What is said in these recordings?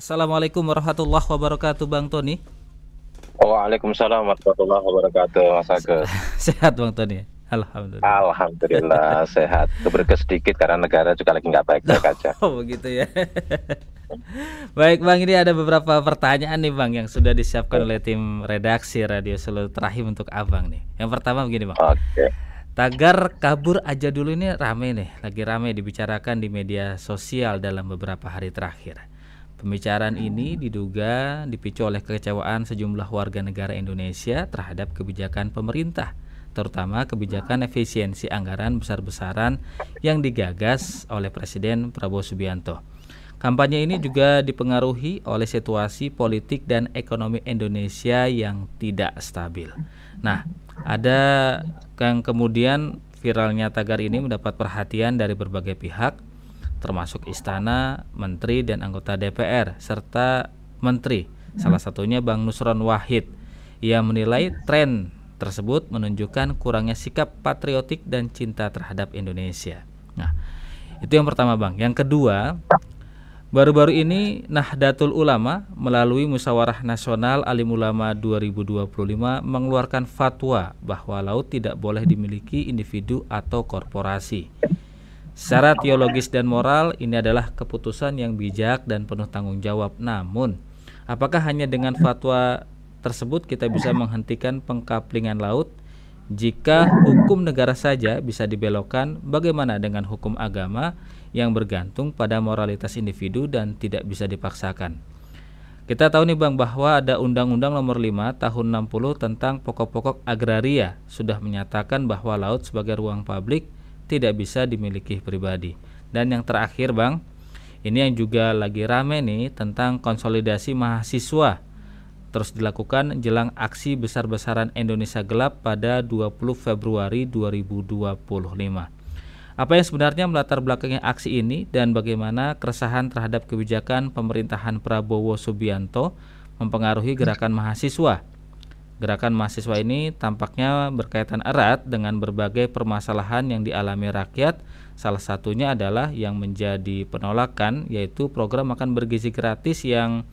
Assalamualaikum warahmatullahi wabarakatuh, Bang Tony. Waalaikumsalam warahmatullahi wabarakatuh, Mas Agus. Sehat Bang Tony? Alhamdulillah. Alhamdulillah sehat. Keberke sedikit karena negara juga lagi nggak baik-baik aja. Oh begitu ya. Baik Bang, ini ada beberapa pertanyaan nih Bang yang sudah disiapkan oleh tim redaksi Radio Silaturahim untuk Abang nih. Yang pertama begini Bang. Oke. Tagar kabur aja dulu ini rame nih, lagi rame dibicarakan di media sosial dalam beberapa hari terakhir. Pembicaraan ini diduga dipicu oleh kekecewaan sejumlah warga negara Indonesia terhadap kebijakan pemerintah, terutama kebijakan efisiensi anggaran besar-besaran yang digagas oleh Presiden Prabowo Subianto. Kampanye ini juga dipengaruhi oleh situasi politik dan ekonomi Indonesia yang tidak stabil. Nah, ada yang kemudian viralnya tagar ini mendapat perhatian dari berbagai pihak, termasuk istana, menteri dan anggota DPR serta menteri. Salah satunya Bang Nusron Wahid. Ia menilai tren tersebut menunjukkan kurangnya sikap patriotik dan cinta terhadap Indonesia. Nah, itu yang pertama Bang. Yang kedua, baru-baru ini Nahdlatul Ulama melalui Musyawarah Nasional Alim Ulama 2025 mengeluarkan fatwa bahwa laut tidak boleh dimiliki individu atau korporasi. Secara teologis dan moral ini adalah keputusan yang bijak dan penuh tanggung jawab. Namun, apakah hanya dengan fatwa tersebut kita bisa menghentikan pengkaplingan laut? Jika hukum negara saja bisa dibelokkan, bagaimana dengan hukum agama yang bergantung pada moralitas individu dan tidak bisa dipaksakan? Kita tahu nih Bang bahwa ada Undang-Undang Nomor 5 Tahun 60 tentang pokok-pokok agraria sudah menyatakan bahwa laut sebagai ruang publik tidak bisa dimiliki pribadi. Dan yang terakhir Bang, ini yang juga lagi rame nih tentang konsolidasi mahasiswa terus dilakukan jelang aksi besar-besaran Indonesia Gelap pada 20 Februari 2025. Apa yang sebenarnya melatar belakangnya aksi ini dan bagaimana keresahan terhadap kebijakan pemerintahan Prabowo Subianto mempengaruhi gerakan mahasiswa? Gerakan mahasiswa ini tampaknya berkaitan erat dengan berbagai permasalahan yang dialami rakyat. Salah satunya adalah yang menjadi penolakan, yaitu program makan bergizi gratis yang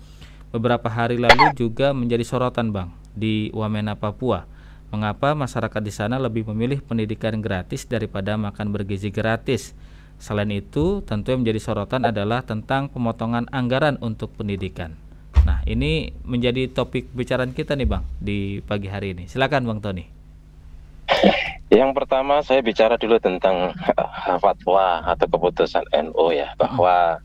beberapa hari lalu juga menjadi sorotan Bang di Wamena, Papua. Mengapa masyarakat di sana lebih memilih pendidikan gratis daripada makan bergizi gratis? Selain itu, tentu yang menjadi sorotan adalah tentang pemotongan anggaran untuk pendidikan. Nah, ini menjadi topik pembicaraan kita nih Bang di pagi hari ini. Silakan Bang Tony. Yang pertama saya bicara dulu tentang fatwa atau keputusan NU ya, bahwa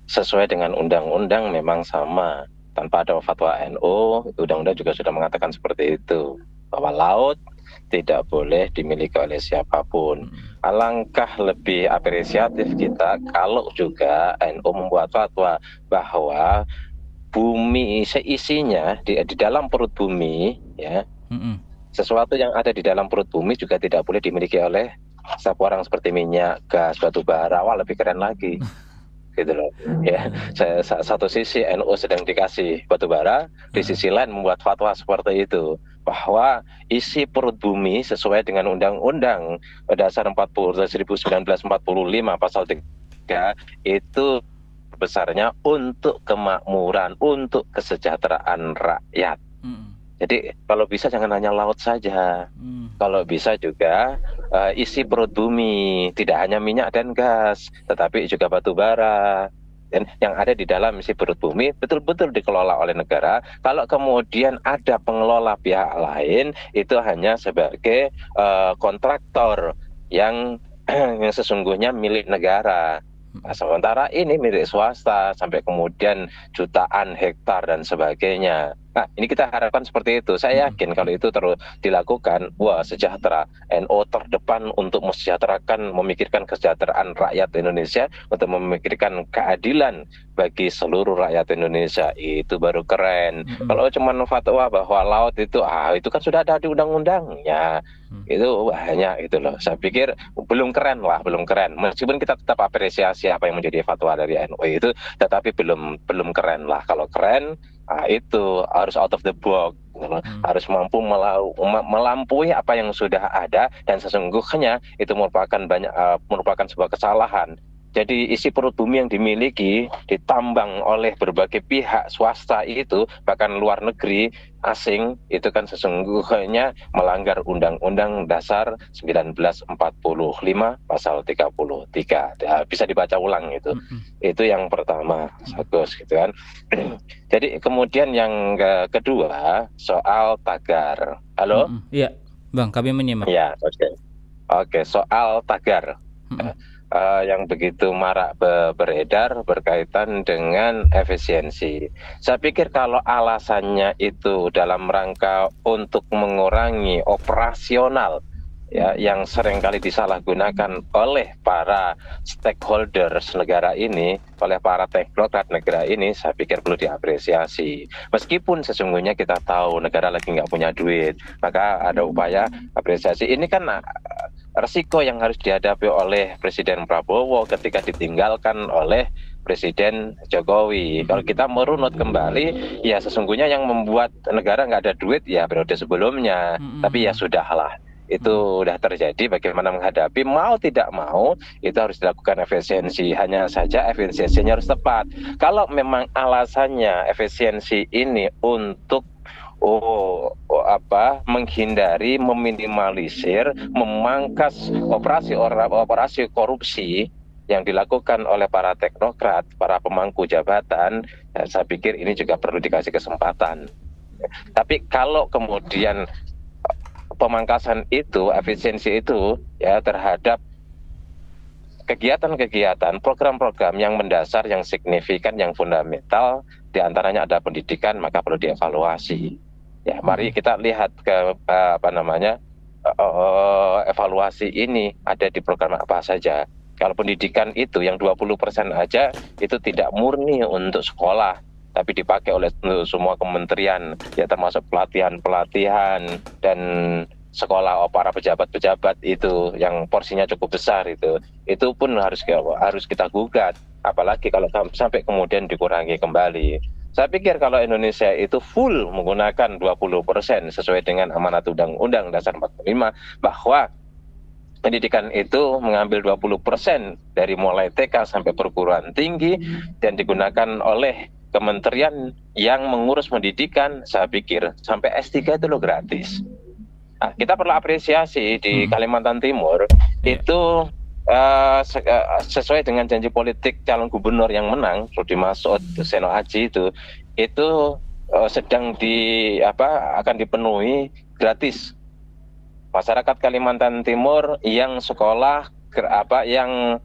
sesuai dengan undang-undang memang sama. Tanpa ada fatwa NU, undang-undang juga sudah mengatakan seperti itu, bahwa laut tidak boleh dimiliki oleh siapapun. Alangkah lebih apresiatif kita kalau juga NU membuat fatwa bahwa bumi seisinya di dalam perut bumi ya, sesuatu yang ada di dalam perut bumi juga tidak boleh dimiliki oleh setiap orang, seperti minyak, gas, batu bara. Wah, lebih keren lagi gitu loh ya. Satu sisi NU sedang dikasih batu bara, di sisi lain membuat fatwa seperti itu, bahwa isi perut bumi sesuai dengan Undang-Undang Dasar 1945 pasal 3 itu besarnya untuk kemakmuran, untuk kesejahteraan rakyat. Jadi kalau bisa jangan hanya laut saja, kalau bisa juga isi perut bumi, tidak hanya minyak dan gas, tetapi juga batu bara. Dan yang ada di dalam isi perut bumi betul-betul dikelola oleh negara. Kalau kemudian ada pengelola pihak lain, itu hanya sebagai kontraktor yang sesungguhnya milik negara. Nah, sementara ini milik swasta, sampai kemudian jutaan hektar dan sebagainya. Nah, ini kita harapkan seperti itu. Saya yakin kalau itu terus dilakukan, wah, sejahtera. NU terdepan untuk mesejahterakan, memikirkan kesejahteraan rakyat Indonesia, untuk memikirkan keadilan bagi seluruh rakyat Indonesia. Itu baru keren. Kalau cuma fatwa bahwa laut itu kan sudah ada di undang-undangnya. Itu hanya itu loh. Saya pikir belum keren lah, belum keren. Meskipun kita tetap apresiasi apa yang menjadi fatwa dari NU itu, tetapi belum keren lah. Kalau keren, itu harus out of the box, harus mampu melampaui apa yang sudah ada, dan sesungguhnya itu merupakan sebuah kesalahan Jadi isi perut bumi yang dimiliki ditambang oleh berbagai pihak swasta itu, bahkan luar negeri, asing, itu kan sesungguhnya melanggar Undang-Undang Dasar 1945 pasal 33. Ya, bisa dibaca ulang itu. Itu yang pertama, Agus, gitu kan. Jadi kemudian yang kedua soal tagar. Halo? Iya, Bang, kami menyimak. Ya, oke. Oke, soal tagar. Yang begitu marak beredar berkaitan dengan efisiensi. Saya pikir kalau alasannya itu dalam rangka untuk mengurangi operasional, ya, yang seringkali disalahgunakan oleh para stakeholders negara ini, oleh para teknokrat negara ini, saya pikir perlu diapresiasi. Meskipun sesungguhnya kita tahu negara lagi nggak punya duit, maka ada upaya apresiasi. Ini kan resiko yang harus dihadapi oleh Presiden Prabowo ketika ditinggalkan oleh Presiden Jokowi. Kalau kita merunut kembali, ya sesungguhnya yang membuat negara nggak ada duit ya periode sebelumnya. Tapi ya sudahlah, itu udah terjadi. Bagaimana menghadapi, mau tidak mau itu harus dilakukan efisiensi. Hanya saja efisiensinya harus tepat. Kalau memang alasannya efisiensi ini untuk menghindari, meminimalisir, memangkas operasi korupsi yang dilakukan oleh para teknokrat, para pemangku jabatan, ya, saya pikir ini juga perlu dikasih kesempatan. Tapi kalau kemudian pemangkasan itu, efisiensi itu, ya, terhadap kegiatan-kegiatan, program-program yang mendasar, yang signifikan, yang fundamental, diantaranya ada pendidikan, maka perlu dievaluasi. Ya, mari kita lihat ke evaluasi ini ada di program apa saja. Kalau pendidikan itu yang 20% aja itu tidak murni untuk sekolah, tapi dipakai oleh semua kementerian, ya, termasuk pelatihan dan sekolah para pejabat-pejabat itu yang porsinya cukup besar itu pun harus kita gugat, apalagi kalau sampai kemudian dikurangi kembali. Saya pikir kalau Indonesia itu full menggunakan 20% sesuai dengan amanat Undang-Undang Dasar 45, bahwa pendidikan itu mengambil 20% dari mulai TK sampai perguruan tinggi dan digunakan oleh kementerian yang mengurus pendidikan, saya pikir sampai S3 itu loh gratis. Nah, kita perlu apresiasi di Kalimantan Timur itu sesuai dengan janji politik calon gubernur yang menang, Rudi Masud, Seno Aji itu sedang akan dipenuhi gratis. Masyarakat Kalimantan Timur yang sekolah yang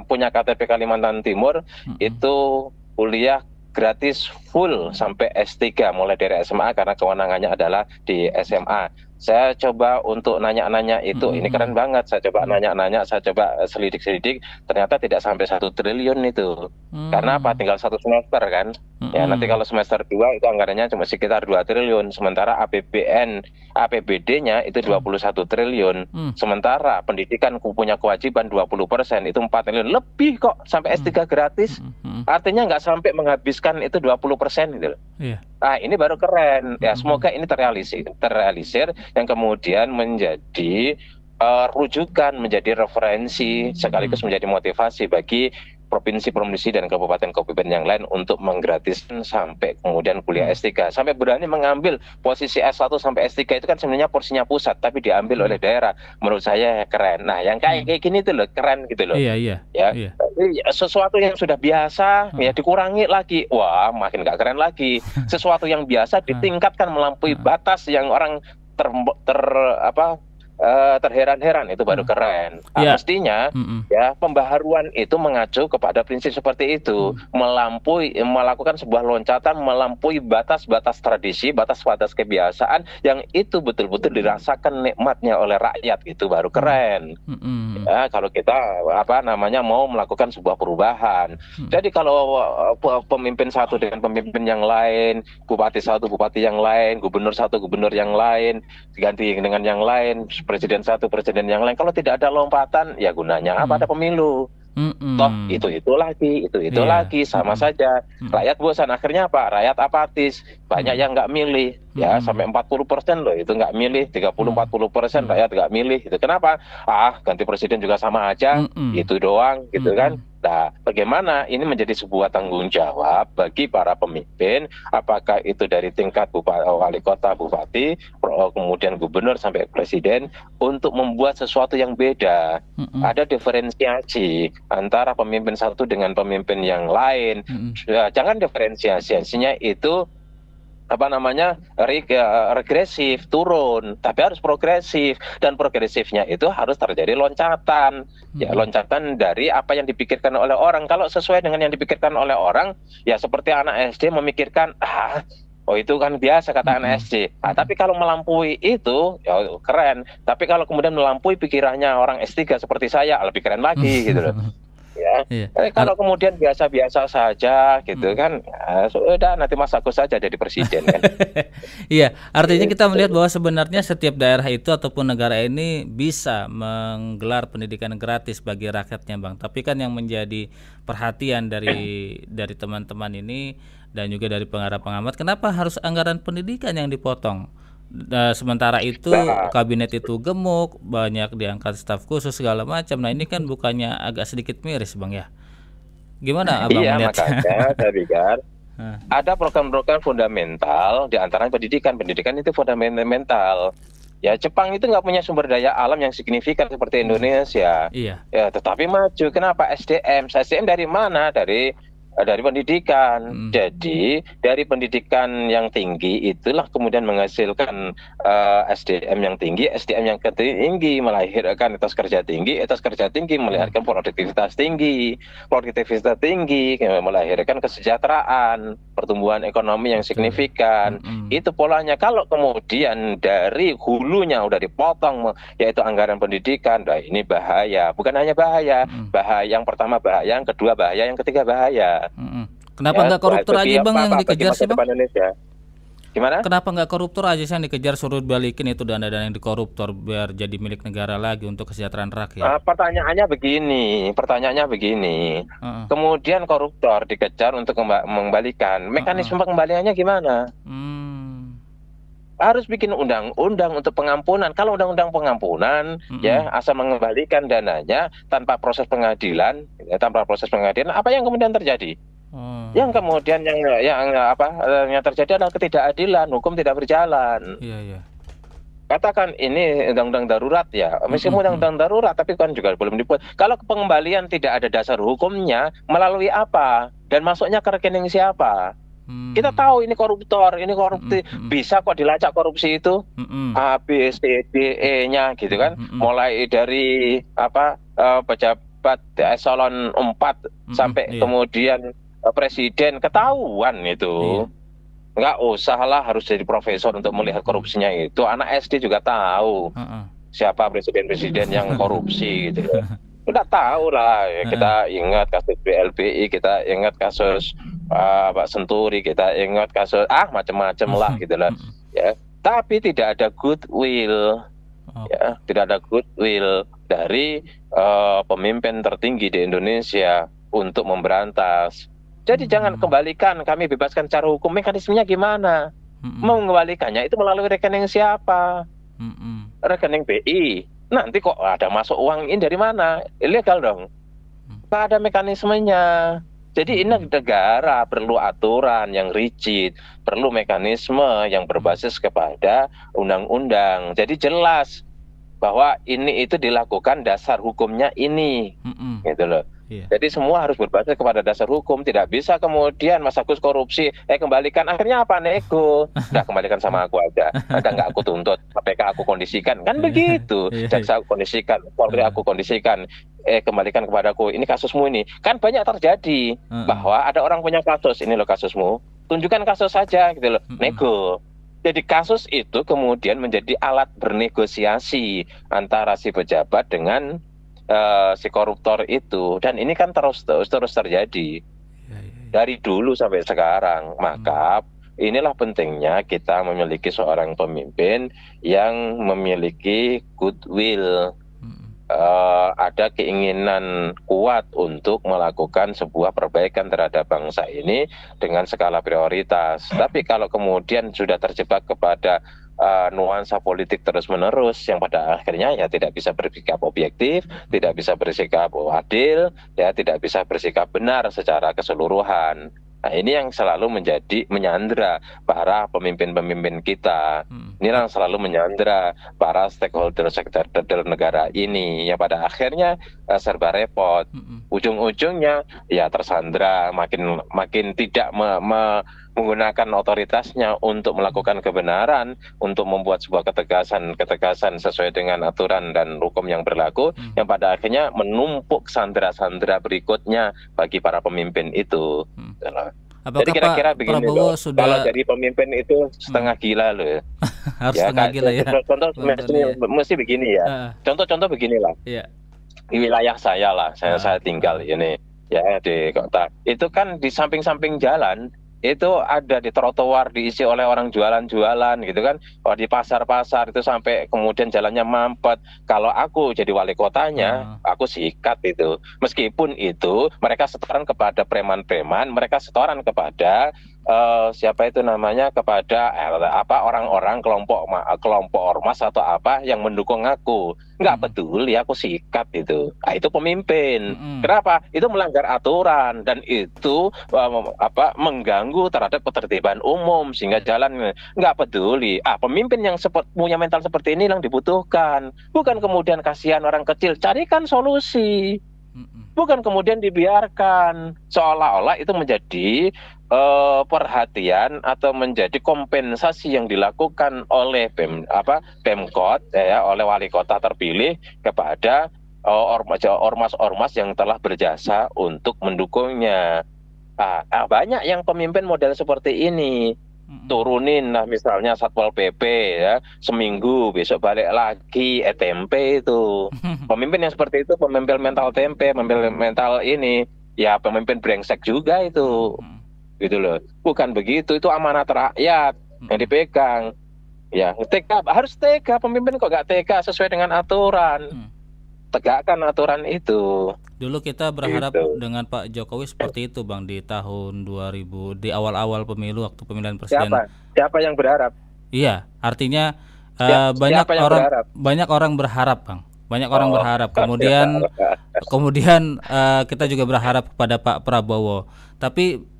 punya KTP Kalimantan Timur itu kuliah gratis full sampai S3, mulai dari SMA karena kewenangannya adalah di SMA. Saya coba untuk nanya-nanya itu, ini keren banget. Saya coba nanya-nanya, saya coba selidik-selidik, ternyata tidak sampai 1 triliun itu. Karena apa? Tinggal 1 semester kan. Ya, nanti kalau semester 2 itu anggarannya cuma sekitar 2 triliun. Sementara APBD-nya itu 21 triliun. Sementara pendidikan punya kewajiban 20%, itu 4 triliun. Lebih kok sampai S3 gratis. Artinya nggak sampai menghabiskan itu 20% gitu. Nah, ini baru keren. Ya, semoga ini terrealisir yang kemudian menjadi rujukan, menjadi referensi, sekaligus menjadi motivasi bagi provinsi-provinsi dan kabupaten-kabupaten yang lain untuk menggratiskan sampai kemudian kuliah S3. Sampai berani mengambil posisi S1 sampai S3 itu kan sebenarnya porsinya pusat, tapi diambil oleh daerah. Menurut saya keren. Nah, yang kayak gini tuh loh, keren gitu loh. Iya. Sesuatu yang sudah biasa ya dikurangi lagi. Wah, makin nggak keren lagi. Sesuatu yang biasa ditingkatkan melampaui batas yang orang terheran-heran, itu baru keren. Mestinya ya pembaharuan itu mengacu kepada prinsip seperti itu, melakukan sebuah loncatan melampaui batas-batas tradisi, batas-batas kebiasaan yang itu betul-betul dirasakan nikmatnya oleh rakyat, itu baru keren. Ya, kalau kita mau melakukan sebuah perubahan. Jadi kalau pemimpin satu dengan pemimpin yang lain, bupati satu bupati yang lain, gubernur satu gubernur yang lain, diganti dengan yang lain, presiden satu presiden yang lain, kalau tidak ada lompatan ya gunanya apa? Ada pemilu. Toh itu lagi sama saja. Rakyat bosan, akhirnya apa? Rakyat apatis, banyak yang nggak milih, ya sampai 40% loh itu nggak milih, 30-40% rakyat nggak milih. Itu kenapa? Ganti presiden juga sama aja, itu doang gitu kan. Nah, bagaimana ini menjadi sebuah tanggung jawab bagi para pemimpin, apakah itu dari tingkat wali kota, bupati, kemudian gubernur sampai presiden, untuk membuat sesuatu yang beda. Ada diferensiasi antara pemimpin satu dengan pemimpin yang lain. Jangan diferensiasinya itu apa namanya regresif turun, tapi harus progresif, dan progresifnya itu harus terjadi loncatan, ya loncatan dari apa yang dipikirkan oleh orang. Kalau sesuai dengan yang dipikirkan oleh orang, ya seperti anak SD memikirkan oh itu kan biasa kata anak SD. Tapi kalau melampaui itu ya keren, tapi kalau kemudian melampaui pikirannya orang S3 seperti saya lebih keren lagi gitu loh. Ya, kalau kemudian biasa-biasa saja gitu kan, ya, sudah nanti Mas Agus saja jadi presiden kan. Iya, artinya kita melihat bahwa sebenarnya setiap daerah itu ataupun negara ini bisa menggelar pendidikan gratis bagi rakyatnya, Bang. Tapi kan yang menjadi perhatian dari teman-teman ini dan juga dari pengamat, kenapa harus anggaran pendidikan yang dipotong? Sementara itu kabinet itu gemuk, banyak diangkat staf khusus segala macam. Nah ini kan bukannya agak sedikit miris, Bang ya? Gimana Abang melihat? Makanya saya pikir ada program-program fundamental, di antaranya pendidikan. Pendidikan itu fundamental. Ya Jepang itu nggak punya sumber daya alam yang signifikan seperti Indonesia. Iya. Ya tetapi maju. Kenapa? SDM dari mana? Dari pendidikan. Jadi dari pendidikan yang tinggi itulah kemudian menghasilkan SDM yang tinggi, SDM yang tinggi melahirkan etos kerja tinggi, etos kerja tinggi melahirkan produktivitas tinggi, produktivitas tinggi melahirkan kesejahteraan, pertumbuhan ekonomi yang signifikan. Itu polanya. Kalau kemudian dari hulunya udah dipotong, yaitu anggaran pendidikan, nah ini bahaya. Bukan hanya bahaya, yang pertama bahaya, yang kedua bahaya, yang ketiga bahaya. Kenapa nggak koruptor aja Bang yang dikejar sih Bang? Gimana? Kenapa nggak koruptor aja sih yang dikejar, suruh balikin itu dana-dana yang dikoruptor biar jadi milik negara lagi untuk kesejahteraan rakyat? Pertanyaannya begini. Kemudian koruptor dikejar untuk mengembalikan. Mekanisme pengembaliannya gimana? Harus bikin undang-undang untuk pengampunan. Kalau undang-undang pengampunan ya asal mengembalikan dananya tanpa proses pengadilan, apa yang kemudian terjadi? Yang kemudian yang terjadi adalah ketidakadilan, hukum tidak berjalan. Katakan ini undang-undang darurat ya, meskipun undang-undang darurat tapi kan juga belum dibuat. Kalau pengembalian tidak ada dasar hukumnya, melalui apa dan masuknya ke rekening siapa? Kita tahu ini koruptor, ini korupsi, bisa kok dilacak korupsi itu, A, B, C, D, E-nya gitu kan, mulai dari pejabat eselon 4 sampai kemudian presiden, ketahuan itu. Nggak usah lah harus jadi profesor untuk melihat korupsinya itu, anak SD juga tahu siapa presiden-presiden yang korupsi gitu ya. Udah tahu lah ya, kita ingat kasus BLBI, kita ingat kasus Pak Senturi, kita ingat kasus macam-macam lah gitu lah ya. Tapi tidak ada goodwill ya, tidak ada goodwill dari pemimpin tertinggi di Indonesia untuk memberantas. Jadi jangan kembalikan, kami bebaskan secara hukum. Mekanismenya gimana? Mau mengembalikannya itu melalui rekening siapa? Rekening BI. Nanti kok ada masuk uang ini dari mana? Ilegal dong. Nggak ada mekanismenya. Jadi ini negara perlu aturan yang rigid, perlu mekanisme yang berbasis kepada undang-undang. Jadi jelas bahwa ini itu dilakukan dasar hukumnya ini, gitu loh. Jadi semua harus berbasis kepada dasar hukum. Tidak bisa kemudian Mas Agus korupsi, kembalikan, akhirnya apa? Nego. Udah kembalikan sama aku aja. Ada nggak aku tuntut, KPK aku kondisikan, kan begitu. Jaksa aku kondisikan, Polri aku kondisikan, kembalikan kepadaku. Ini kasusmu ini. Kan banyak terjadi bahwa ada orang punya kasus, ini loh kasusmu, tunjukkan kasus saja gitu loh. Nego. Jadi kasus itu kemudian menjadi alat bernegosiasi antara si pejabat dengan si koruptor itu, dan ini kan terus terjadi dari dulu sampai sekarang. Maka inilah pentingnya kita memiliki seorang pemimpin yang memiliki goodwill, ada keinginan kuat untuk melakukan sebuah perbaikan terhadap bangsa ini dengan skala prioritas. Tapi kalau kemudian sudah terjebak kepada nuansa politik terus-menerus yang pada akhirnya ya tidak bisa bersikap objektif, tidak bisa bersikap adil, ya tidak bisa bersikap benar secara keseluruhan. Nah, ini yang selalu menjadi menyandra para pemimpin-pemimpin kita. Ini yang selalu menyandra para stakeholder negara ini. Ya pada akhirnya serba repot. Ujung-ujungnya ya tersandra, makin tidak menggunakan otoritasnya untuk melakukan kebenaran, untuk membuat sebuah ketegasan sesuai dengan aturan dan hukum yang berlaku, yang pada akhirnya menumpuk sandera-sandera berikutnya bagi para pemimpin itu. Apakah Jadi kira-kira Pak begini Prabowo loh, sudah kalau jadi pemimpin itu setengah gila loh ya. harus Ya, setengah gila ya, contoh Bang Doni ya? mesti begini ya. Contoh-contoh beginilah. Iya. Di wilayah saya lah, saya tinggal ini ya di kota. Itu kan di samping-samping jalan itu ada di trotoar diisi oleh orang jualan-jualan gitu kan. Oh, di pasar-pasar itu sampai kemudian jalannya mampet. Kalau aku jadi wali kotanya, aku sikat itu. Meskipun itu mereka setoran kepada preman-preman, mereka setoran kepada siapa itu namanya, kepada orang-orang kelompok ormas atau apa yang mendukung aku. Nggak peduli, aku sikat itu. Nah, itu pemimpin. Kenapa? Itu melanggar aturan dan itu mengganggu terhadap ketertiban umum sehingga jalan nggak peduli. Pemimpin yang punya mental seperti ini yang dibutuhkan. Bukan kemudian kasihan orang kecil, carikan solusi. Bukan kemudian dibiarkan seolah-olah itu menjadi perhatian atau menjadi kompensasi yang dilakukan oleh Pemkot ya, oleh wali kota terpilih kepada ormas-ormas yang telah berjasa untuk mendukungnya. Banyak yang pemimpin model seperti ini. Turunin lah misalnya Satpol PP ya, seminggu besok balik lagi tempe itu. Pemimpin yang seperti itu pemimpin mental tempe, pemimpin mental ini ya pemimpin brengsek juga itu. Gitu loh. Bukan begitu, itu amanat rakyat yang dipegang. Ya, harus tega, pemimpin kok gak tega sesuai dengan aturan. Tegakkan aturan itu. Dulu kita berharap dengan Pak Jokowi seperti itu, Bang, di tahun 2000, di awal-awal pemilu waktu pemilihan presiden. Siapa yang berharap? Iya, artinya banyak orang berharap, Bang. Banyak orang berharap. Kemudian kita juga berharap kepada Pak Prabowo. Tapi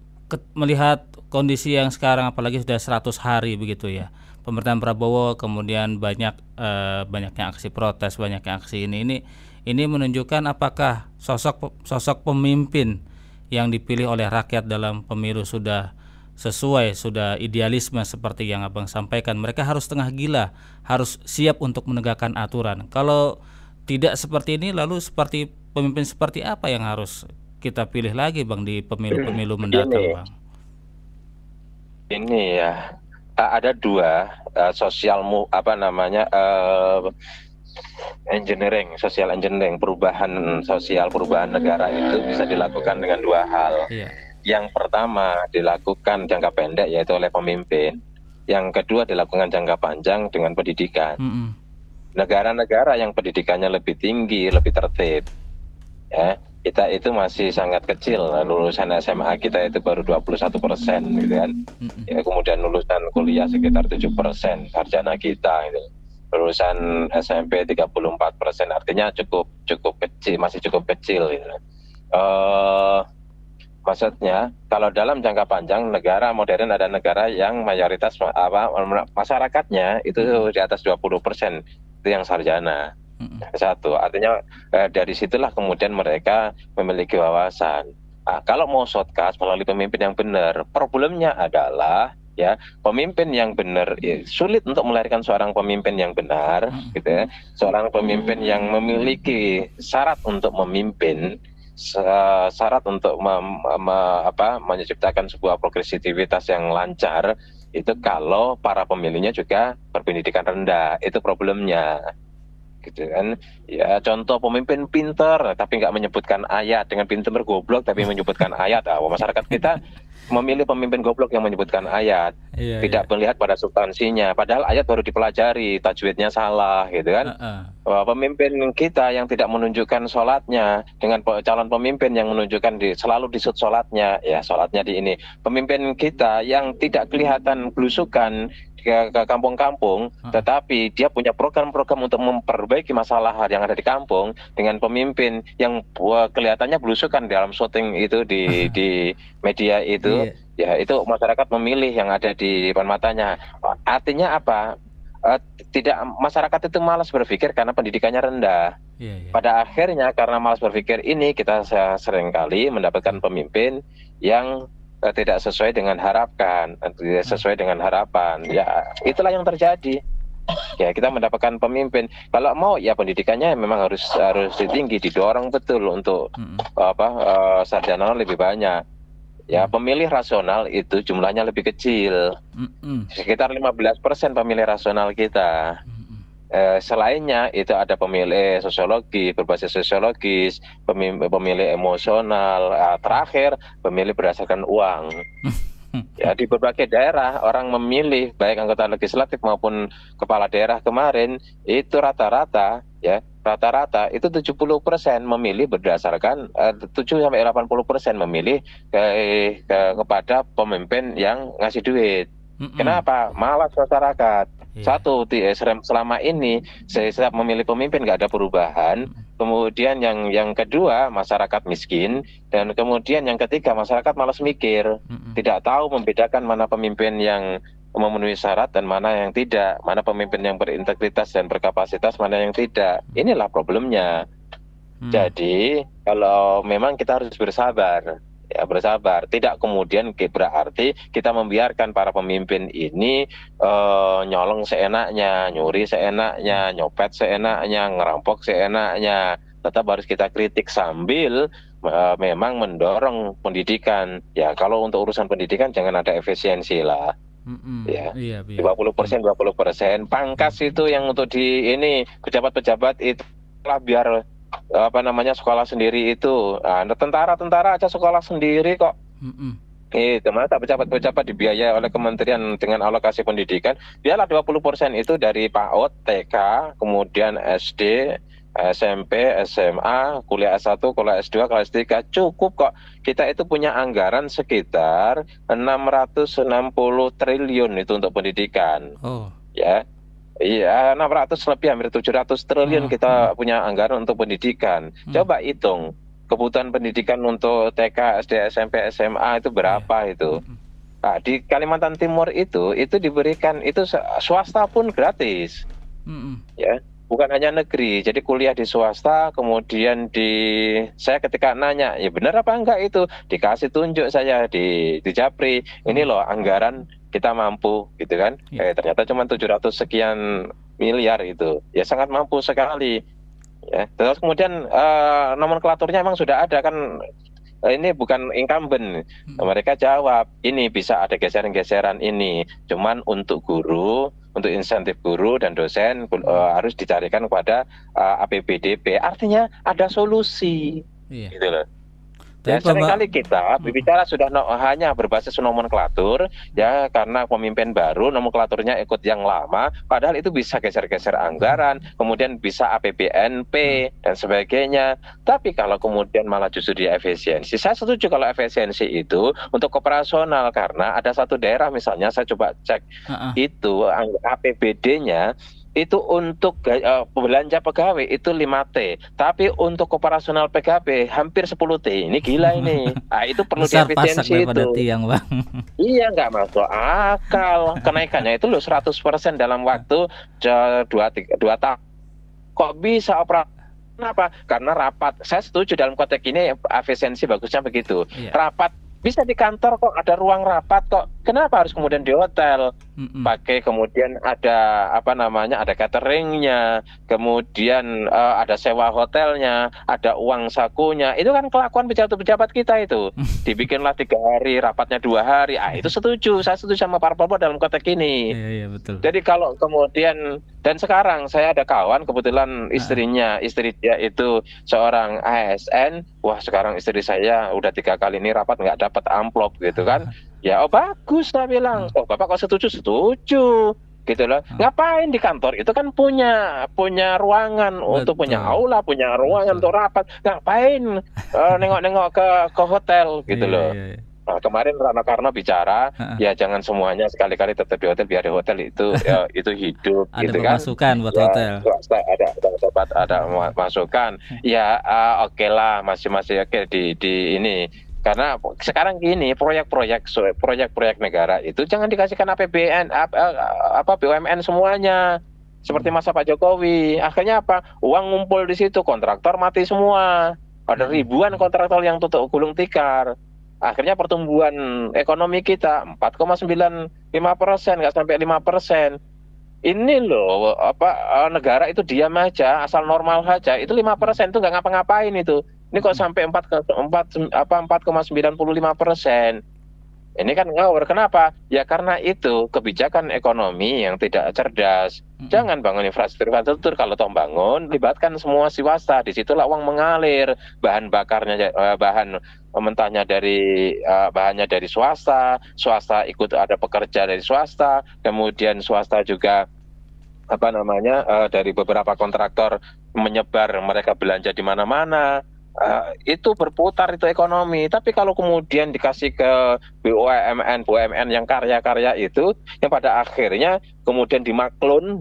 melihat kondisi yang sekarang, apalagi sudah 100 hari begitu ya, pemerintahan Prabowo, kemudian banyaknya aksi protes, banyaknya aksi ini menunjukkan apakah sosok pemimpin yang dipilih oleh rakyat dalam pemilu sudah sesuai, sudah idealisme seperti yang Abang sampaikan. Mereka harus setengah gila, harus siap untuk menegakkan aturan. Kalau tidak seperti ini, lalu pemimpin seperti apa yang harus kita pilih lagi, Bang, di pemilu-pemilu mendatang, Bang? Ini ya, ada dua social engineering, perubahan sosial, perubahan negara itu bisa dilakukan dengan dua hal. Yang pertama dilakukan jangka pendek yaitu oleh pemimpin. Yang kedua dilakukan jangka panjang dengan pendidikan. Negara-negara yang pendidikannya lebih tinggi, lebih tertib, ya, kita itu masih sangat kecil. Lulusan SMA kita itu baru 21% gitu kan. Ya, kemudian lulusan kuliah sekitar 7% sarjana kita gitu. Lulusan SMP 34%, artinya cukup kecil, masih cukup kecil gitu. Maksudnya kalau dalam jangka panjang, negara modern ada negara yang mayoritas masyarakatnya itu di atas 20% itu yang sarjana. Satu, artinya dari situlah kemudian mereka memiliki wawasan. Kalau mau shortcut melalui pemimpin yang benar, problemnya adalah ya pemimpin yang benar sulit untuk melahirkan seorang pemimpin yang benar, gitu ya. Seorang pemimpin yang memiliki syarat untuk memimpin, syarat untuk menciptakan sebuah progresivitas yang lancar, itu kalau para pemilihnya juga berpendidikan rendah, itu problemnya. Gitu kan ya, contoh pemimpin pinter tapi nggak menyebutkan ayat, dengan pinter goblok tapi menyebutkan ayat. Masyarakat kita memilih pemimpin goblok yang menyebutkan ayat, tidak melihat pada substansinya, padahal ayat baru dipelajari, tajwidnya salah gitu kan. Pemimpin kita yang tidak menunjukkan sholatnya dengan calon pemimpin yang menunjukkan selalu disut sholatnya, ya sholatnya di ini. Pemimpin kita yang tidak kelihatan belusukan ke kampung-kampung, tetapi dia punya program-program untuk memperbaiki masalah yang ada di kampung dengan pemimpin yang kelihatannya belusukan dalam syuting itu di media itu, ya itu masyarakat memilih yang ada di depan matanya. Artinya apa? Tidak, masyarakat itu malas berpikir karena pendidikannya rendah. Pada akhirnya karena malas berpikir ini kita seringkali mendapatkan pemimpin yang tidak sesuai dengan harapan, tidak sesuai dengan harapan. Ya, itulah yang terjadi. Ya, kita mendapatkan pemimpin. Kalau mau ya pendidikannya memang harus tinggi, didorong betul untuk sarjana lebih banyak. Ya, pemilih rasional itu jumlahnya lebih kecil, sekitar 15% pemilih rasional kita. Selainnya itu ada pemilih sosiologi, berbasis sosiologis, pemilih emosional, terakhir pemilih berdasarkan uang. Ya, di berbagai daerah orang memilih baik anggota legislatif maupun kepala daerah kemarin itu rata-rata itu 70% memilih berdasarkan 7-80% memilih kepada pemimpin yang ngasih duit. Kenapa? Malas masyarakat. Satu, selama ini setiap memilih pemimpin nggak ada perubahan. Kemudian yang kedua, masyarakat miskin. Dan kemudian yang ketiga, masyarakat malas mikir, tidak tahu membedakan mana pemimpin yang memenuhi syarat dan mana yang tidak, mana pemimpin yang berintegritas dan berkapasitas, mana yang tidak. Inilah problemnya. Jadi kalau memang kita harus bersabar, ya bersabar. Tidak kemudian berarti kita membiarkan para pemimpin ini nyolong seenaknya, nyuri seenaknya, nyopet seenaknya, ngerampok seenaknya. Tetap harus kita kritik sambil memang mendorong pendidikan. Ya kalau untuk urusan pendidikan jangan ada efisiensi lah. Ya, 20%, pangkas itu yang untuk di ini pejabat-pejabat itu lah biar sekolah sendiri itu. Tentara aja sekolah sendiri kok. Itu masa pejabat-pejabat dibiayai oleh kementerian dengan alokasi pendidikan. Biarlah 20% itu dari PAUD, TK, kemudian SD, SMP, SMA, kuliah S1, kuliah S2, kelas 3, cukup kok. Kita itu punya anggaran sekitar 660 triliun itu untuk pendidikan. Ya. Iya, 600 lebih, hampir 700 triliun kita punya anggaran untuk pendidikan. Coba hitung kebutuhan pendidikan untuk TK, SD, SMP, SMA itu berapa itu. Nah, di Kalimantan Timur itu diberikan, itu swasta pun gratis. Ya. Bukan hanya negeri, jadi kuliah di swasta, kemudian saya ketika nanya, ya benar apa enggak itu, dikasih tunjuk saya di Japri, ini loh anggaran kita mampu, gitu kan, ternyata cuma 700 sekian miliar itu, ya sangat mampu sekali, ya. Terus kemudian nomenklaturnya emang sudah ada kan, ini bukan incumbent, mereka jawab, ini bisa ada geseran-geseran ini, cuman untuk guru, untuk insentif guru dan dosen harus dicarikan kepada APBDP. Artinya ada solusi, gitu loh. Ya, seringkali kita berbicara sudah hanya berbasis nomenklatur, ya karena pemimpin baru, nomenklaturnya ikut yang lama, padahal itu bisa geser-geser anggaran, kemudian bisa APBNP dan sebagainya. Tapi kalau kemudian malah justru dia efisiensi, saya setuju kalau efisiensi itu untuk operasional, karena ada satu daerah misalnya, saya coba cek itu APBD-nya itu untuk belanja pegawai itu 5T, tapi untuk operasional PKP hampir 10T. Ini gila ini. Itu perlu diefisiensi itu. Tiang, Bang. Iya, nggak masuk akal. Kenaikannya itu loh 100% dalam waktu 2 tahun. Kok bisa Kenapa? Karena rapat. Saya setuju dalam konteks ini efisiensi bagusnya begitu. Rapat bisa di kantor kok, ada ruang rapat kok. Kenapa harus kemudian di hotel? Pakai kemudian ada ada cateringnya, kemudian ada sewa hotelnya, ada uang sakunya. Itu kan kelakuan pejabat-pejabat kita itu. Dibikinlah 3 hari, rapatnya 2 hari. Itu setuju. Saya setuju sama parpol dalam konteks ini. Iya, betul. Jadi kalau kemudian, dan sekarang saya ada kawan kebetulan istri dia itu seorang ASN. Wah, sekarang istri saya udah 3 kali ini rapat nggak dapat amplop gitu kan. Ya, bagus, saya bilang. Oh, Bapak kok setuju? Setuju. Gitu loh. Ngapain di kantor? Itu kan punya ruangan untuk punya aula, punya ruangan untuk rapat. Ngapain nengok-nengok ke hotel gitu loh. Nah, kemarin Rano Karno bicara, Heeh. ya jangan semuanya sekali-kali tetap di hotel, biar di hotel itu ya, itu hidup Ada gitu kan. pemasukan buat Ya hotel. swasta ada dapat ada masukan. Ya oke lah, masih oke di ini. Karena sekarang gini, proyek-proyek negara itu jangan dikasihkan APBN apa BUMN semuanya. Seperti masa Pak Jokowi. Akhirnya apa? Uang ngumpul di situ, kontraktor mati semua. Ada ribuan kontraktor yang tutup gulung tikar. Akhirnya pertumbuhan ekonomi kita 4,95%, nggak sampai 5%. Ini loh apa negara itu diam aja, asal normal saja itu 5% itu nggak ngapa-ngapain itu. Ini kok sampai 4,95%. Ini kan ngawur. Kenapa? Ya karena itu kebijakan ekonomi yang tidak cerdas. Jangan bangun infrastruktur, kalau toh bangun, libatkan semua swasta. Disitulah uang mengalir. Bahan bakarnya, bahan mentahnya bahannya dari swasta. Swasta ikut ada pekerja dari swasta. Kemudian swasta juga dari beberapa kontraktor menyebar, mereka belanja di mana-mana. Itu berputar itu ekonomi. Tapi kalau kemudian dikasih ke BUMN yang karya-karya itu, yang pada akhirnya kemudian dimaklun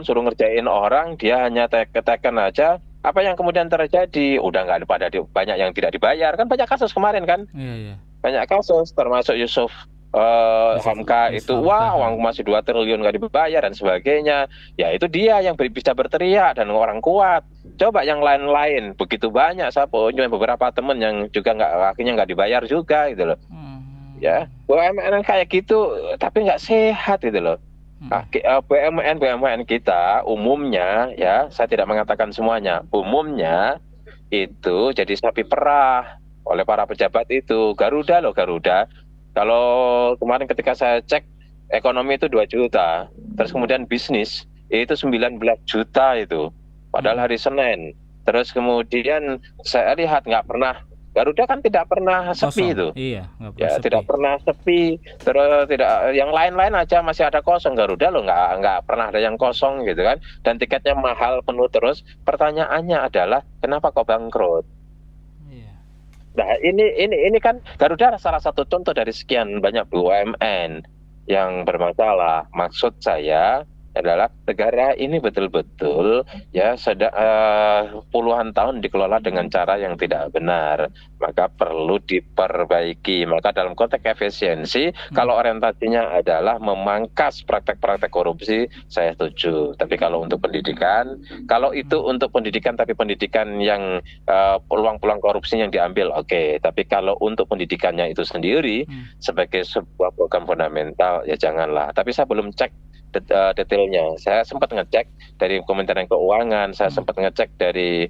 suruh ngerjain orang, dia hanya teken aja. Apa yang kemudian terjadi? Udah nggak ada banyak yang tidak dibayar, kan banyak kasus kemarin kan? Iya, iya. Banyak kasus, termasuk Yusuf Hamka itu, wah uang masih 2 triliun nggak dibayar dan sebagainya. Ya itu dia yang bisa berteriak dan orang kuat. Coba yang lain-lain begitu banyak, saya punya beberapa temen yang juga akhirnya nggak dibayar juga gitu loh. Ya BUMN kayak gitu tapi nggak sehat gitu loh. BUMN kita umumnya, ya saya tidak mengatakan semuanya, umumnya itu jadi sapi perah oleh para pejabat itu. Garuda kalau kemarin ketika saya cek, ekonomi itu 2 juta, terus kemudian bisnis itu 19 juta itu, padahal hari Senin. Terus kemudian saya lihat Garuda kan tidak pernah sepi itu. Iya, tidak pernah sepi. Terus tidak, yang lain-lain aja masih ada kosong. Garuda loh nggak pernah ada yang kosong gitu kan. Dan tiketnya mahal, penuh terus. Pertanyaannya adalah kenapa kok bangkrut? Nah ini kan Garuda salah satu contoh dari sekian banyak BUMN yang bermasalah. Maksud saya adalah negara ini betul-betul ya puluhan tahun dikelola dengan cara yang tidak benar, maka perlu diperbaiki. Maka dalam konteks efisiensi, kalau orientasinya adalah memangkas praktek-praktek korupsi, saya setuju. Tapi kalau untuk pendidikan, kalau itu untuk pendidikan tapi pendidikan yang peluang-peluang korupsinya yang diambil, oke. Tapi kalau untuk pendidikannya itu sendiri sebagai sebuah program fundamental, ya janganlah. Tapi saya belum cek detailnya. Saya sempat ngecek dari Kementerian Keuangan, saya sempat ngecek dari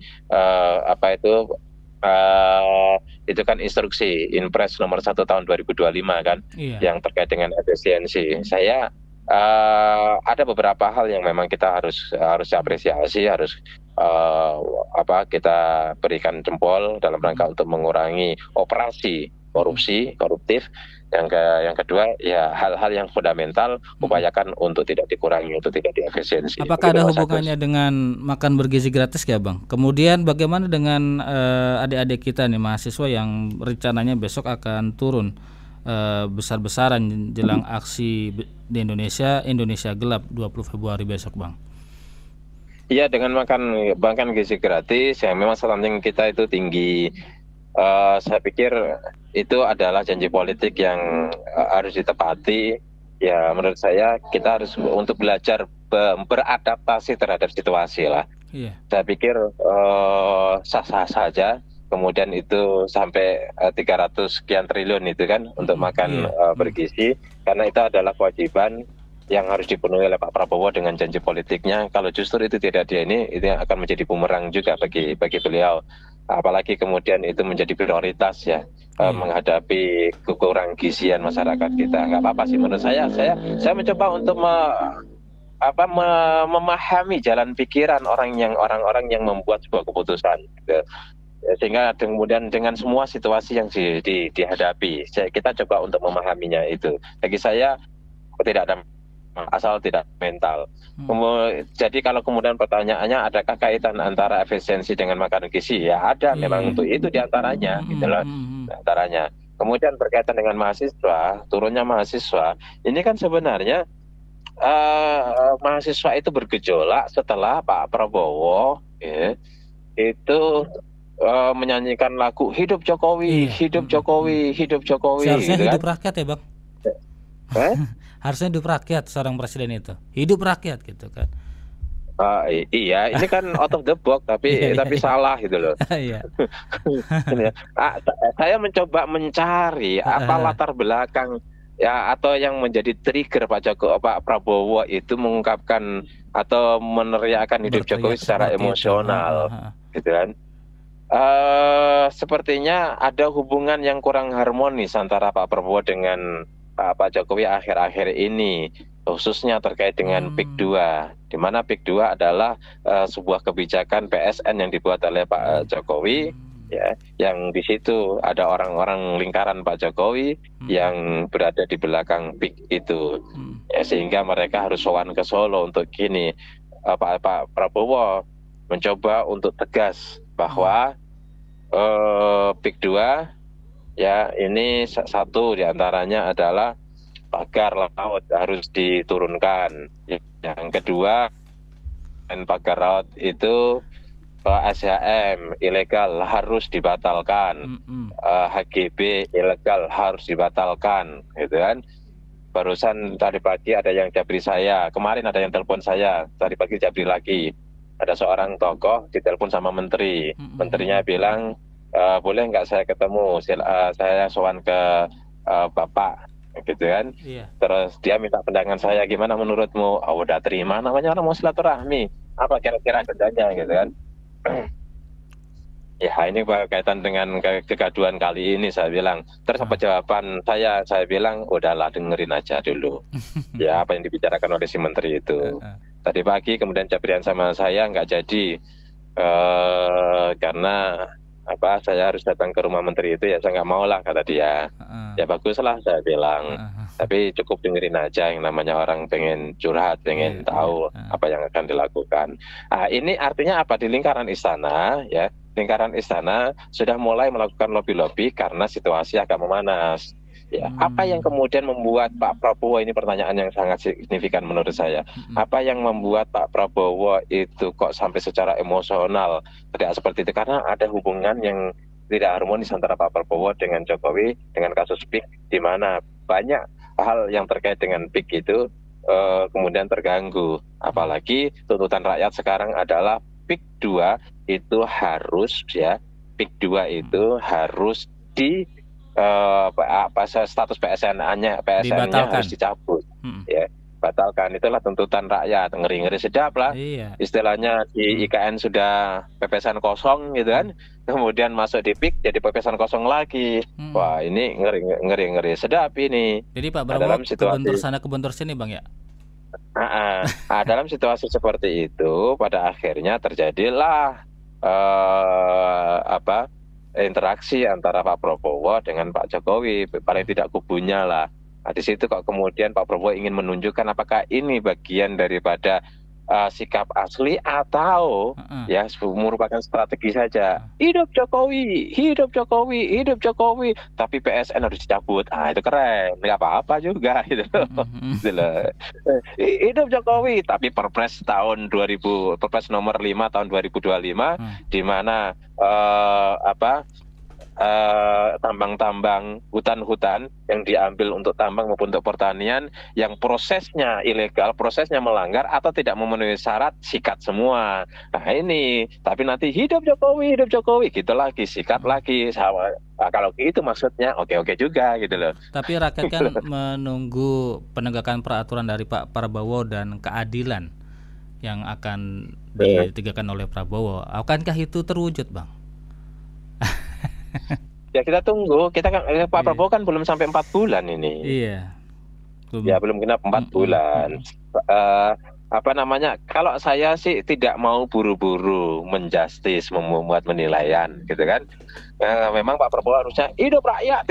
itu kan instruksi Inpres nomor 1 tahun 2025 kan, yang terkait dengan efisiensi. Saya ada beberapa hal yang memang kita harus apresiasi, harus kita berikan jempol dalam rangka untuk mengurangi operasi koruptif. Yang kedua, ya hal-hal yang fundamental upayakan untuk tidak dikurangi, untuk tidak diefisiensi. Apakah ada hubungannya dengan makan bergizi gratis ya Bang? Kemudian bagaimana dengan adik-adik kita nih, mahasiswa yang rencananya besok akan turun besar-besaran jelang aksi di Indonesia Gelap 20 Februari besok Bang? Iya, dengan makan gizi gratis yang memang stunting kita itu tinggi. Saya pikir itu adalah janji politik yang harus ditepati. Ya menurut saya kita harus untuk belajar beradaptasi terhadap situasi lah. Saya pikir sah-sah saja. Kemudian itu sampai 300 sekian triliun itu kan untuk makan bergizi, karena itu adalah kewajiban yang harus dipenuhi oleh Pak Prabowo dengan janji politiknya. Kalau justru itu tidak itu akan menjadi bumerang juga bagi beliau. Apalagi kemudian itu menjadi prioritas ya, menghadapi kekurangan gizian masyarakat kita. Nggak apa-apa sih menurut saya. Saya mencoba untuk memahami jalan pikiran orang-orang yang membuat sebuah keputusan. Gitu. Sehingga kemudian dengan semua situasi yang dihadapi, kita coba untuk memahaminya itu. Bagi saya tidak ada asal tidak mental. Jadi kalau kemudian pertanyaannya adakah kaitan antara efisiensi dengan makan gizi? Ya ada, memang untuk itu diantaranya, gitu loh. Antaranya. Kemudian berkaitan dengan mahasiswa, turunnya mahasiswa, ini kan sebenarnya mahasiswa itu bergejolak setelah Pak Prabowo ya, itu menyanyikan lagu Hidup Jokowi, Iya. Hidup Jokowi, Hidup Jokowi, Seharusnya gitu kan? hidup rakyat ya, Bang. Eh? Harusnya hidup rakyat seorang presiden itu. Hidup rakyat gitu kan. Iya, ini kan out of the box, Iya, iya, tapi iya. salah gitu loh. Iya. Ini ya. Saya mencoba mencari apa Heeh. latar belakang ya atau yang menjadi trigger Pak Prabowo itu mengungkapkan atau meneriakkan Hidup Jokowi Berteriak secara seperti itu. Heeh, emosional, heeh. gitu kan? Sepertinya ada hubungan yang kurang harmonis antara Pak Prabowo dengan Pak Jokowi akhir-akhir ini, khususnya terkait dengan PIK 2, di mana PIK 2 adalah sebuah kebijakan PSN yang dibuat oleh Pak Jokowi, ya, yang di situ ada orang-orang lingkaran Pak Jokowi yang berada di belakang PIK itu, ya, sehingga mereka harus sowan ke Solo untuk gini. Pak Prabowo mencoba untuk tegas bahwa PIK 2 ya ini satu diantaranya adalah pagar laut harus diturunkan. Yang kedua, pagar laut itu SHM ilegal harus dibatalkan, HGB ilegal harus dibatalkan, gitu kan? Barusan tadi pagi ada yang japri saya, kemarin ada yang telepon saya, tadi pagi japri lagi. Ada seorang tokoh ditelepon sama menteri, menterinya bilang boleh nggak saya ketemu, saya sowan ke bapak, gitu kan? Iya. Terus dia minta pandangan saya, gimana menurutmu? Oh, udah terima, namanya orang mau silaturahmi, apa kira-kira kerjanya, gitu kan? Ya ini berkaitan dengan kegaduhan kali ini, saya bilang. Terus apa jawaban saya? Saya bilang udahlah dengerin aja dulu. Ya apa yang dibicarakan oleh si menteri itu. Tadi pagi kemudian jabrian sama saya nggak jadi karena saya harus datang ke rumah menteri itu, ya saya nggak mau lah, kata dia. Ya baguslah, saya bilang. Tapi cukup dengerin aja, yang namanya orang pengen curhat, pengen tahu apa yang akan dilakukan. Ini artinya apa? Di lingkaran istana, ya, lingkaran istana sudah mulai melakukan lobby-lobby karena situasi agak memanas. Ya, apa yang kemudian membuat Pak Prabowo, ini pertanyaan yang sangat signifikan menurut saya. Apa yang membuat Pak Prabowo itu kok sampai secara emosional tidak seperti itu? Karena ada hubungan yang tidak harmonis antara Pak Prabowo dengan Jokowi dengan kasus PIK, di mana banyak hal yang terkait dengan PIK itu kemudian terganggu. Apalagi tuntutan rakyat sekarang adalah PIK 2 itu harus, ya, PIK 2 itu harus di status PSN-nya harus dicabut, ya, batalkan. Itulah tuntutan rakyat. Ngeri-ngeri sedap lah. Iya. Istilahnya di IKN sudah pepesan kosong, gitu kan, kemudian masuk di PIK jadi pepesan kosong lagi. Wah, ini ngeri-ngeri sedap ini. Jadi Pak Prabowo kebentur sana kebentur sini, Bang, ya? Dalam situasi seperti itu, pada akhirnya terjadilah interaksi antara Pak Prabowo dengan Pak Jokowi, paling tidak kubunya lah. Di situ kok kemudian Pak Prabowo ingin menunjukkan apakah ini bagian daripada sikap asli atau ya merupakan strategi saja. Hidup Jokowi, hidup Jokowi, hidup Jokowi, tapi PSN harus dicabut. Itu keren, nggak apa-apa juga, gitu loh. Hidup Jokowi, tapi Perpres Perpres nomor 5 tahun 2025, di mana tambang-tambang, hutan-hutan yang diambil untuk tambang maupun untuk pertanian yang prosesnya ilegal, prosesnya melanggar atau tidak memenuhi syarat, sikat semua. Nah ini, tapi nanti hidup Jokowi, gitu lagi, sikat lagi. Sama. Kalau gitu maksudnya oke-oke juga, gitu loh. Tapi rakyat kan menunggu penegakan peraturan dari Pak Prabowo dan keadilan yang akan ditegakkan oleh Prabowo. Akankah itu terwujud, Bang? Ya kita tunggu. Kita kan Pak Prabowo kan belum sampai 4 bulan ini. Iya. Belum genap 4 bulan. Kalau saya sih tidak mau buru-buru menjustis, membuat penilaian, gitu kan. Memang Pak Prabowo harusnya hidup rakyat.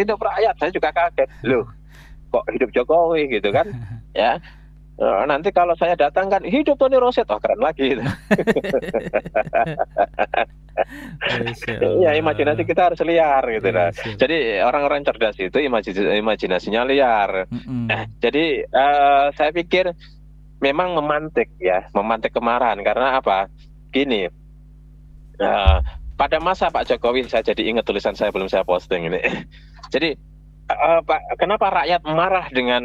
Saya juga kaget. Loh, kok hidup Jokowi, gitu kan? Ya. Nanti kalau saya datang kan hidup Tony Roset, keren lagi. Masya Ya, imajinasi Allah. kita harus liar gitu. Iya, Nah, siap. jadi orang-orang cerdas itu imajinasinya liar. Nah, Mm-mm. jadi saya pikir memang memantik ya, memantik kemarahan karena apa? Gini, eh, pada masa Pak Jokowi, saya jadi ingat tulisan saya belum saya posting ini. Jadi Pak, kenapa rakyat marah dengan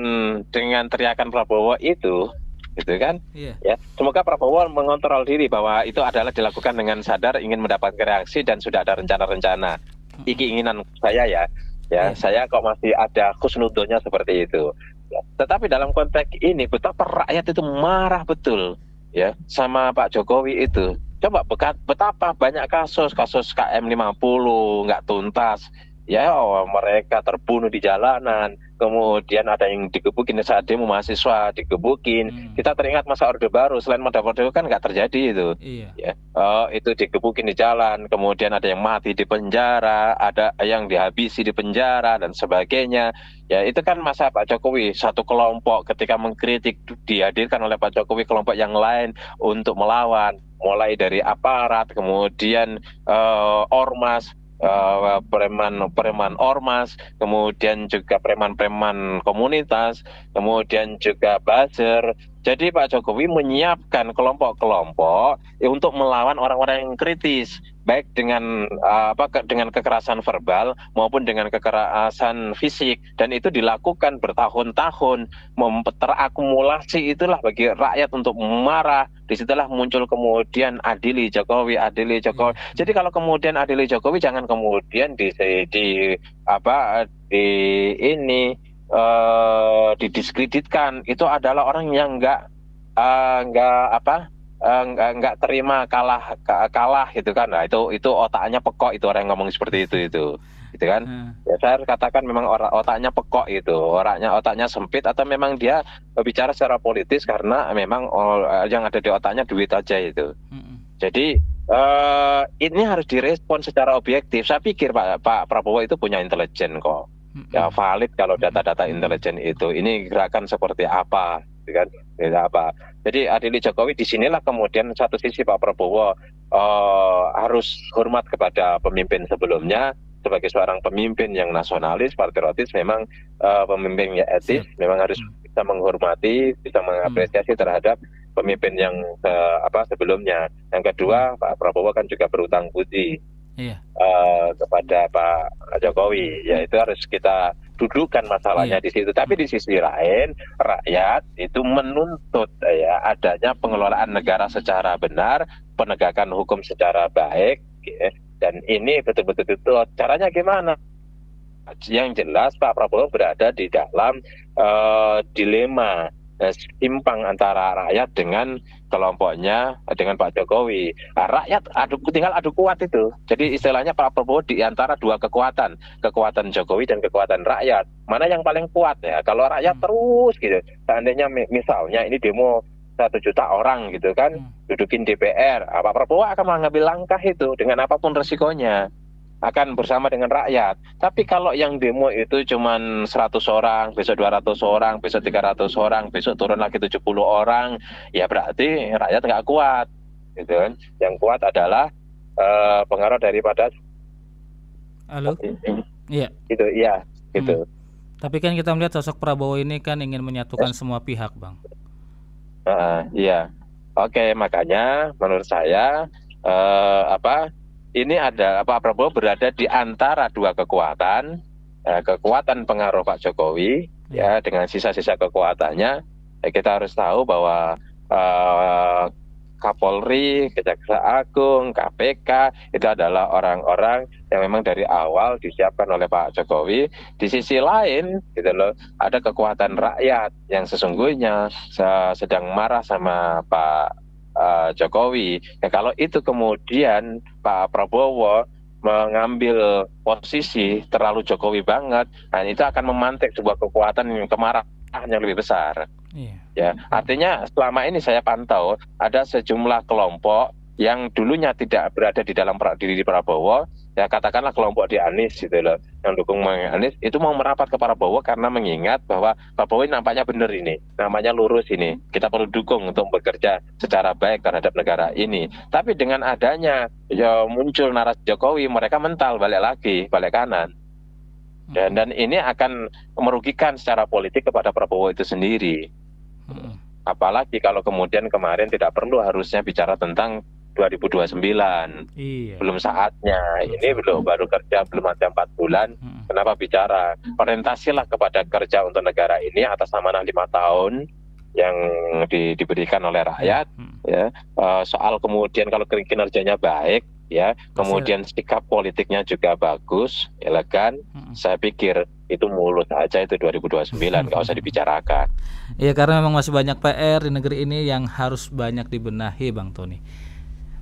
teriakan Prabowo itu, gitu kan? Iya. Ya, semoga Prabowo mengontrol diri bahwa itu adalah dilakukan dengan sadar ingin mendapatkan reaksi dan sudah ada rencana-rencana. Ini Mm-mm. keinginan saya ya, Iya. saya kok masih ada khusnudonya seperti itu. Ya, tetapi dalam konteks ini betapa rakyat itu marah betul ya sama Pak Jokowi itu. Coba betapa banyak kasus KM 50 nggak tuntas. Ya, mereka terbunuh di jalanan, kemudian ada yang digebukin saat demo mahasiswa, digebukin. Mm. Kita teringat masa Orde Baru, selain Orde Baru kan nggak terjadi itu. Iya. Ya, itu digebukin di jalan, kemudian ada yang mati di penjara, ada yang dihabisi di penjara dan sebagainya. Ya, itu kan masa Pak Jokowi, satu kelompok ketika mengkritik dihadirkan oleh Pak Jokowi kelompok yang lain untuk melawan, mulai dari aparat, kemudian ormas, preman-preman ormas, kemudian juga preman-preman komunitas, kemudian juga buzzer. Jadi Pak Jokowi menyiapkan kelompok-kelompok untuk melawan orang-orang yang kritis, baik dengan dengan kekerasan verbal maupun dengan kekerasan fisik, dan itu dilakukan bertahun-tahun, terakumulasi itulah bagi rakyat untuk marah. Disitulah muncul kemudian adili Jokowi, adili Jokowi. Iya. Jadi kalau kemudian adili Jokowi, jangan kemudian di apa di ini didiskreditkan. Itu adalah orang yang nggak nggak terima kalah gitu kan. Nah, itu otaknya pekok, itu orang yang ngomong seperti itu gitu kan. Heeh. Ya, saya harus katakan memang otaknya pekok, itu otaknya sempit, atau memang dia bicara secara politis karena memang yang ada di otaknya duit aja itu. Mm-mm. Jadi ini harus direspon secara objektif. Saya pikir Pak Prabowo itu punya intelijen kok. Ya, Mm-mm. valid kalau data-data Mm-mm. intelijen itu. Ini gerakan seperti apa, gitu kan? Gitu apa. Jadi adili Jokowi, disinilah kemudian satu sisi Pak Prabowo harus hormat kepada pemimpin sebelumnya sebagai seorang pemimpin yang nasionalis, patriotis, memang pemimpin yang etis, Siap. memang harus Mm. bisa menghormati, bisa Mm. mengapresiasi terhadap pemimpin yang sebelumnya. Yang Mm. kedua, Pak Prabowo kan juga berutang budi Iya. kepada Pak Jokowi. Ya, itu harus kita dudukkan masalahnya Iya. di situ. Tapi di sisi lain, rakyat itu menuntut ya adanya pengelolaan negara secara benar, penegakan hukum secara baik, ya. Dan ini betul-betul itu caranya gimana? Yang jelas Pak Prabowo berada di dalam dilema simpang antara rakyat dengan kelompoknya, dengan Pak Jokowi. Nah, rakyat tinggal adu kuat itu. Jadi istilahnya Pak Prabowo di antara dua kekuatan Jokowi dan kekuatan rakyat. Mana yang paling kuat ya? Kalau rakyat Mm. terus gitu, seandainya misalnya ini demo 1 juta orang gitu kan, Mm. dudukin DPR, Pak Prabowo akan mengambil langkah itu dengan apapun resikonya, akan bersama dengan rakyat. Tapi kalau yang demo itu cuman 100 orang, besok 200 orang, besok 300 orang, besok turun lagi 70 orang, ya berarti rakyat nggak kuat, gitu kan. Yang kuat adalah pengaruh daripada Halo. Iya. gitu, iya, Mm. gitu. Tapi kan kita melihat sosok Prabowo ini kan ingin menyatukan semua pihak, Bang. Iya. Oke, makanya menurut saya ini ada Pak Prabowo berada di antara dua kekuatan, kekuatan pengaruh Pak Jokowi, ya, dengan sisa-sisa kekuatannya. Kita harus tahu bahwa Kapolri, Kejaksaan Agung, KPK itu adalah orang-orang yang memang dari awal disiapkan oleh Pak Jokowi. Di sisi lain, gitu loh, ada kekuatan rakyat yang sesungguhnya sedang marah sama Pak Jokowi. Ya, kalau itu kemudian Pak Prabowo mengambil posisi terlalu Jokowi banget, nah itu akan memantik sebuah kekuatan yang kemarahan yang lebih besar. Iya. Ya, artinya selama ini saya pantau ada sejumlah kelompok yang dulunya tidak berada di dalam diri Prabowo, ya katakanlah kelompok di Anies gitu loh, yang dukung Anies itu mau merapat ke Prabowo karena mengingat bahwa Prabowo ini nampaknya benar ini, namanya lurus ini, kita perlu dukung untuk bekerja secara baik terhadap negara ini. Tapi dengan adanya ya muncul narasi Jokowi, mereka mental balik kanan. Dan ini akan merugikan secara politik kepada Prabowo itu sendiri. Apalagi kalau kemudian kemarin tidak perlu harusnya bicara tentang 2029. Iya. Belum saatnya. Ini belum baru kerja belum ada 4 bulan. Kenapa bicara? Orientasilah kepada kerja untuk negara ini atas amanah 5 tahun yang diberikan oleh rakyat. Ya. Soal kemudian kalau kinerjanya baik, ya, kemudian sikap politiknya juga bagus, elegan, saya pikir itu mulus aja itu 2029, nggak usah dibicarakan. Iya, karena memang masih banyak PR di negeri ini yang harus banyak dibenahi, Bang Tony.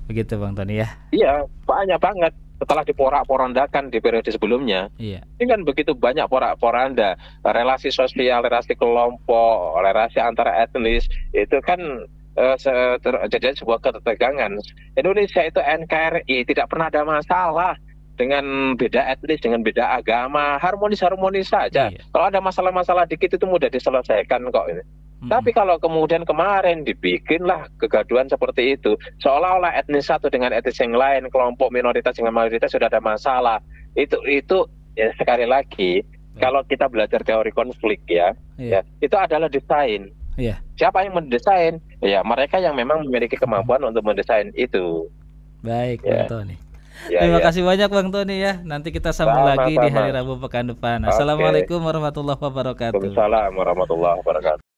Begitu Bang Tony ya? Iya, banyak banget. Setelah diporak-porandakan di periode sebelumnya, ini kan begitu banyak porak-poranda, relasi sosial, relasi kelompok, relasi antara etnis, itu kan terjadi sebuah ketegangan. Indonesia itu NKRI, tidak pernah ada masalah dengan beda etnis, dengan beda agama, harmonis saja. Kalau ada masalah-masalah dikit itu mudah diselesaikan kok ini. Tapi kalau kemudian kemarin dibikinlah kegaduhan seperti itu, seolah-olah etnis satu dengan etnis yang lain, kelompok minoritas dengan mayoritas sudah ada masalah. Itu ya sekali lagi, kalau kita belajar teori konflik ya, itu adalah desain. Siapa yang mendesain? Ya mereka yang memang memiliki kemampuan untuk mendesain itu. Baik, Bang Tony. Terima kasih banyak Bang Tony ya. Nanti kita sambung lagi di hari Rabu pekan depan. Assalamualaikum warahmatullahi wabarakatuh. Waalaikumsalam warahmatullahi wabarakatuh.